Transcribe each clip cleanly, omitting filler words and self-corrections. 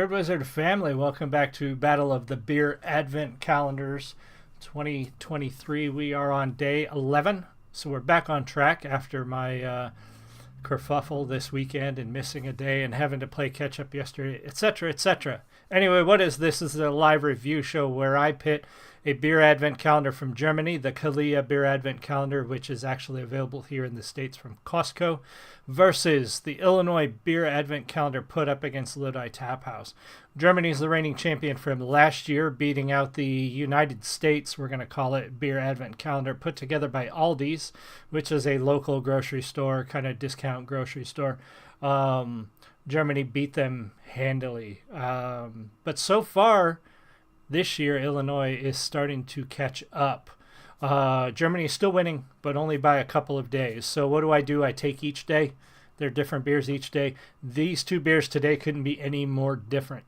Beard Wizard family, welcome back to Battle of the Beer Advent Calendars 2023. We are on day 11, so we're back on track after my kerfuffle this weekend and missing a day and having to play catch up yesterday, etc., etc. Anyway, what is this? This is a live review show where I pit a beer advent calendar from Germany, the Kalia beer advent calendar, which is actually available here in the States from Costco, versus the Illinois beer advent calendar put up against Lodi Tap House. Germany's the reigning champion from last year, beating out the United States, we're going to call it, beer advent calendar put together by Aldi's, which is a local grocery store, kind of discount grocery store. Germany beat them handily. But so far, this year, Illinois is starting to catch up. Germany is still winning, but only by a couple of days. So what do? I take each day. They're different beers each day. These two beers today couldn't be any more different.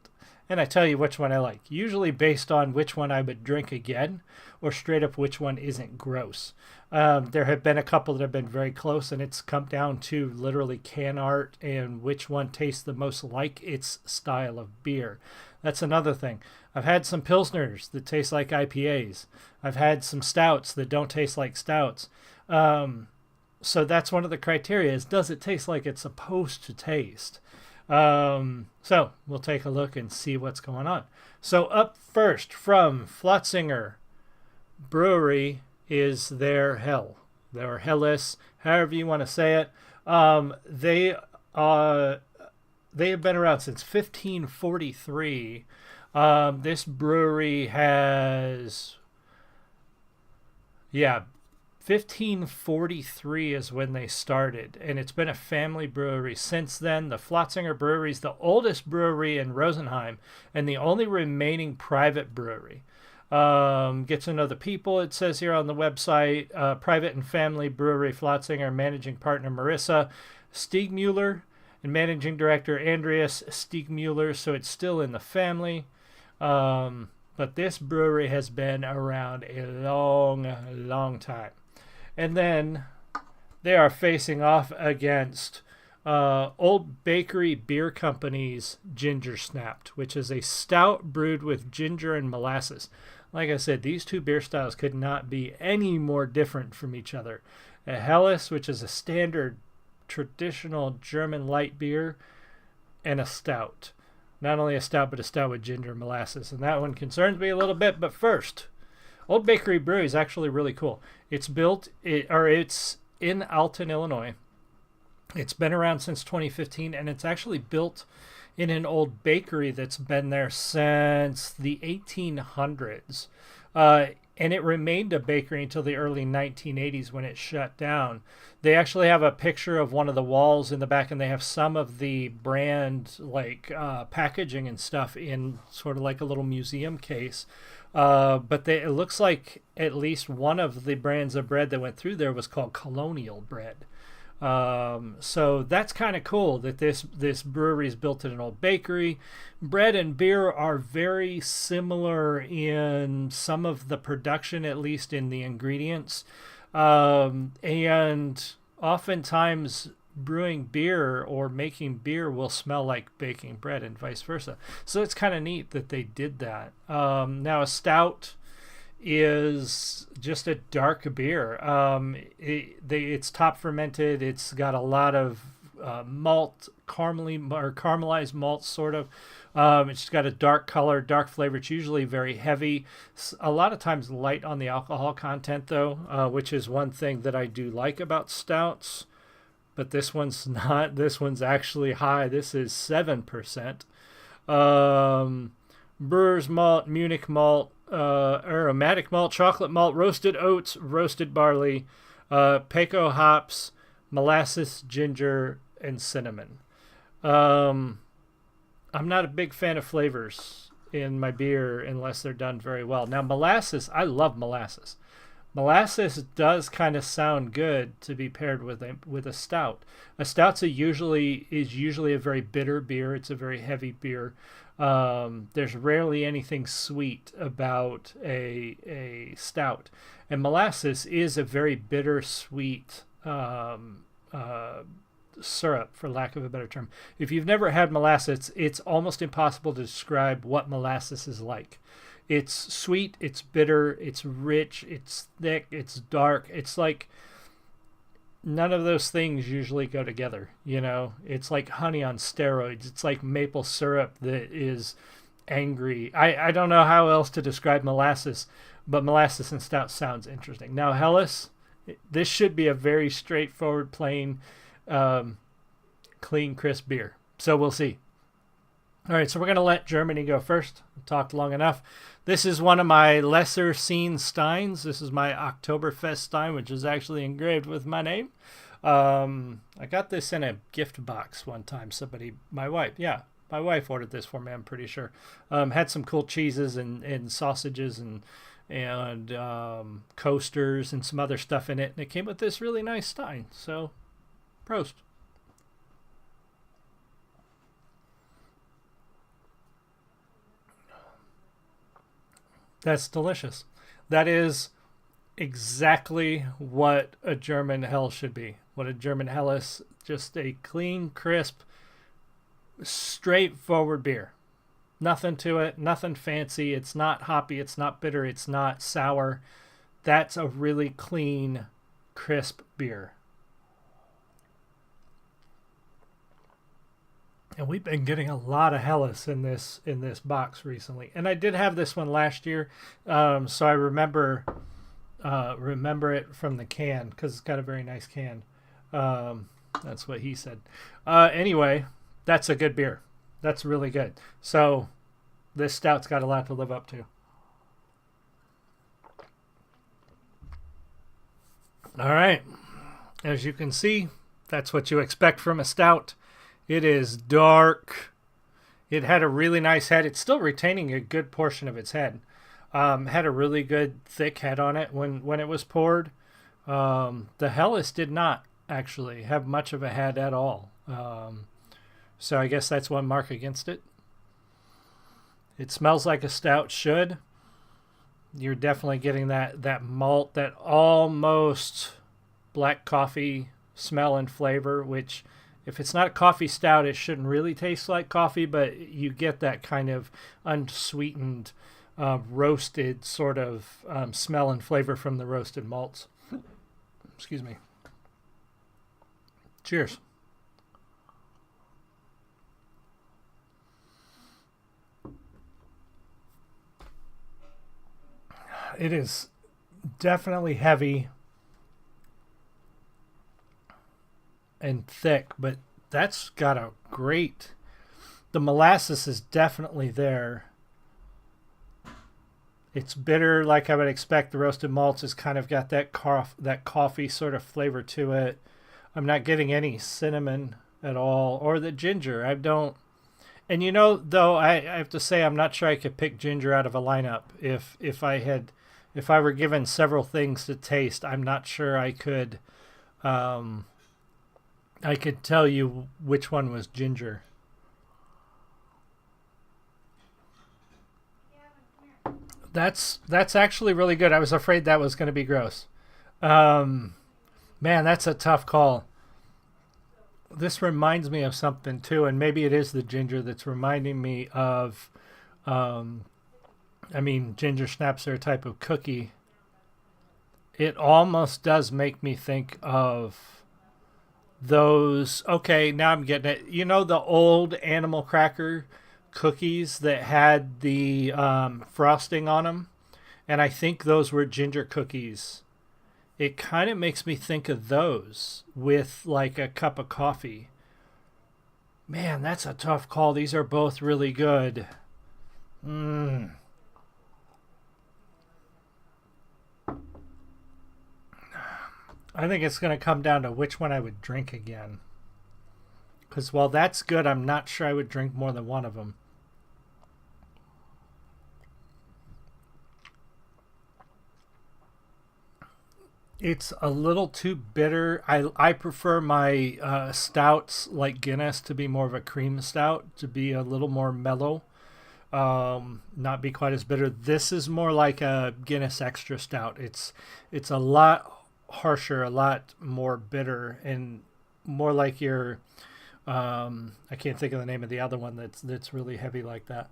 And I tell you which one I like, usually based on which one I would drink again or straight up which one isn't gross. There have been a couple that have been very close, and it's come down to literally can art and which one tastes the most like its style of beer. That's another thing. I've had some Pilsners that taste like IPAs. I've had some stouts that don't taste like stouts. So that's one of the criteria is, does it taste like it's supposed to taste? So we'll take a look and see what's going on. So up first from Flotzinger Brewery is their Hell. Their Helles, however you want to say it. They have been around since 1543. This brewery has, 1543 is when they started, and it's been a family brewery since then. The Flotzinger Brewery is the oldest brewery in Rosenheim and the only remaining private brewery. Get to know the people, it says here on the website. Private and family brewery, Flotzinger, managing partner Marissa Stiegmuller and managing director Andreas Stiegmuller, so it's still in the family. But this brewery has been around a long time. And then they are facing off against Old Bakery Beer Company's Ginger Snapped, which is a stout brewed with ginger and molasses. Like I said, these two beer styles could not be any more different from each other. A Helles, which is a standard traditional German light beer, and a stout. Not only a stout, but a stout with ginger and molasses. And that one concerns me a little bit. But first, Old Bakery Brewery is actually really cool. It's in Alton, Illinois. It's been around since 2015, and it's actually built in an old bakery that's been there since the 1800s. And it remained a bakery until the early 1980s when it shut down. They actually have a picture of one of the walls in the back, and they have some of the brand packaging and stuff in sort of like a little museum case. But it looks like at least one of the brands of bread that went through there was called Colonial Bread. So that's kind of cool that this brewery is built in an old bakery. Bread and beer are very similar in some of the production, at least in the ingredients. And oftentimes brewing beer or making beer will smell like baking bread and vice versa. So it's kind of neat that they did that. Now a stout is just a dark beer. It's top fermented. It's got a lot of malt, caramelized malt, sort of. It's got a dark color, dark flavor. It's usually very heavy. A lot of times light on the alcohol content, though, which is one thing that I do like about stouts. But this one's not. This one's actually high. This is 7%. Brewer's malt, Munich malt, aromatic malt, chocolate malt, roasted oats, roasted barley, Peco hops, molasses, ginger, and cinnamon. I'm not a big fan of flavors in my beer unless they're done very well. Now, molasses, I love molasses. Molasses does kind of sound good to be paired with a stout. A stout is usually a very bitter beer. It's a very heavy beer. There's rarely anything sweet about a stout, and molasses is a very bitter sweet syrup, for lack of a better term. If you've never had molasses, it's almost impossible to describe what molasses is like. It's sweet, it's bitter, it's rich, it's thick, it's dark. It's like none of those things usually go together, you know? It's like honey on steroids. It's like maple syrup that is angry. I don't know how else to describe molasses, but molasses and stout sounds interesting. Now, Helles, this should be a very straightforward, plain, clean, crisp beer. So we'll see. All right, so we're going to let Germany go first. I've talked long enough. This is one of my lesser seen steins. This is my Oktoberfest stein, which is actually engraved with my name. I got this in a gift box one time. My wife ordered this for me, I'm pretty sure. Had some cool cheeses and sausages and coasters and some other stuff in it. And it came with this really nice stein. So, prost. That's delicious. That is exactly what a German hell should be. What a German hell is. Just a clean, crisp, straightforward beer. Nothing to it, nothing fancy. It's not hoppy, it's not bitter, it's not sour. That's a really clean, crisp beer. And we've been getting a lot of Helles in this box recently. And I did have this one last year, so I remember it from the can because it's got a very nice can. That's what he said. Anyway, that's a good beer. That's really good. So this stout's got a lot to live up to. All right. As you can see, that's what you expect from a stout. It is dark. It had a really nice head. It's still retaining a good portion of its head. Had a really good thick head on it when it was poured. The Helles did not actually have much of a head at all. So I guess that's one mark against it. It smells like a stout should. You're definitely getting that malt, that almost black coffee smell and flavor, which if it's not a coffee stout, it shouldn't really taste like coffee, but you get that kind of unsweetened, roasted sort of smell and flavor from the roasted malts. Excuse me. Cheers. It is definitely heavy and thick, but that's got a great... The molasses is definitely there. It's bitter like I would expect. The roasted malts has kind of got that coffee sort of flavor to it. I'm not getting any cinnamon at all, or the ginger. I don't... And you know, though, I have to say I'm not sure I could pick ginger out of a lineup. If I were given several things to taste, I'm not sure I could tell you which one was ginger. That's actually really good. I was afraid that was going to be gross. Man, that's a tough call. This reminds me of something too, and maybe it is the ginger that's reminding me of ginger snaps are a type of cookie. It almost does make me think of those. Okay, now I'm getting it. You know the old animal cracker cookies that had the frosting on them? And I think those were ginger cookies. It kind of makes me think of those with like a cup of coffee. Man, that's a tough call. These are both really good. I think it's going to come down to which one I would drink again. Because while that's good, I'm not sure I would drink more than one of them. It's a little too bitter. I prefer my stouts like Guinness to be more of a cream stout, to be a little more mellow, not be quite as bitter. This is more like a Guinness Extra Stout. It's a lot harsher, a lot more bitter, and more like your I can't think of the name of the other one that's really heavy like that.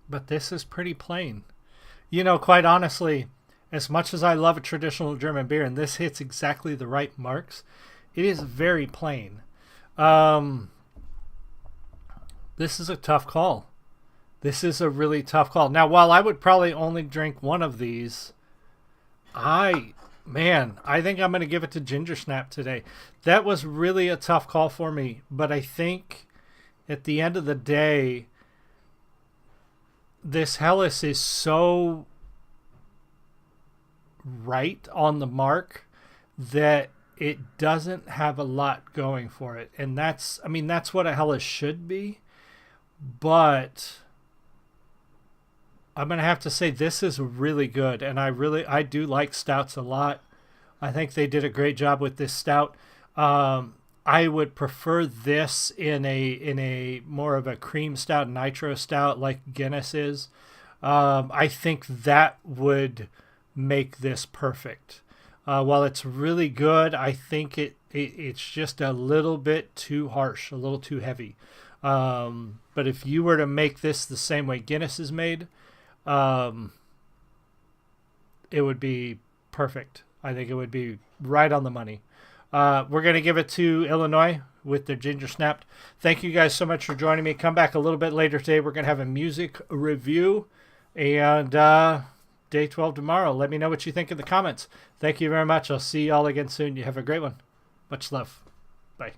But this is pretty plain. Quite honestly, as much as I love a traditional German beer, and this hits exactly the right marks, it is very plain. This is a tough call. This is a really tough call. Now, while I would probably only drink one of these, I think I'm going to give it to Ginger Snap today. That was really a tough call for me, but I think at the end of the day, this Helles is so right on the mark that it doesn't have a lot going for it. And that's what a Helles should be. But I'm going to have to say this is really good. And I do like stouts a lot. I think they did a great job with this stout. I would prefer this in a more of a cream stout, nitro stout like Guinness is. I think that would make this perfect. While it's really good, I think it's just a little bit too harsh, a little too heavy. But if you were to make this the same way Guinness is made, it would be perfect. I think it would be right on the money. We're going to give it to Illinois with their Ginger Snapped. Thank you guys so much for joining me. Come back a little bit later today. We're going to have a music review and day 12 tomorrow. Let me know what you think in the comments. Thank you very much. I'll see you all again soon. You have a great one. Much love. Bye.